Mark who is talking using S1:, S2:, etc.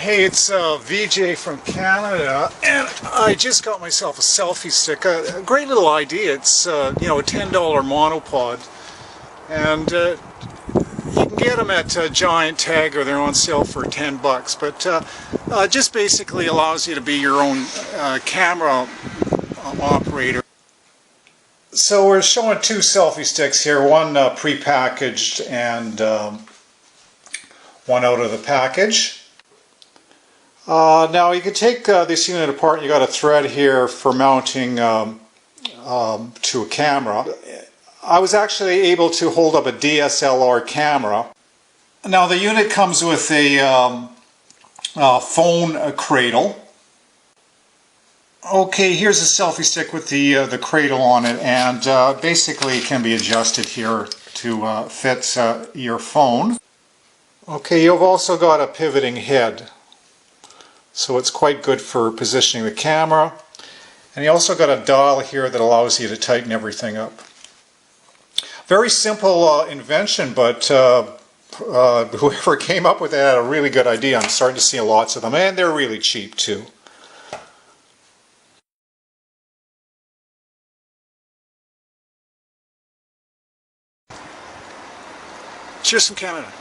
S1: Hey, it's VJ from Canada, and I just got myself a selfie stick. A great little idea. It's you know, a $10 monopod, and you can get them at Giant Tag, or they're on sale for 10 bucks. But just basically allows you to be your own camera operator. So we're showing two selfie sticks here, one pre-packaged and one out of the package. Now you can take this unit apart, and you got a thread here for mounting to a camera. I was actually able to hold up a DSLR camera. Now the unit comes with a phone cradle. Okay, here's a selfie stick with the cradle on it, and basically it can be adjusted here to fit your phone. Okay, you've also got a pivoting head, so it's quite good for positioning the camera. And you also got a dial here that allows you to tighten everything up. Very simple invention, but whoever came up with it had a really good idea. I'm starting to see lots of them, and they're really cheap too. Cheers from Canada.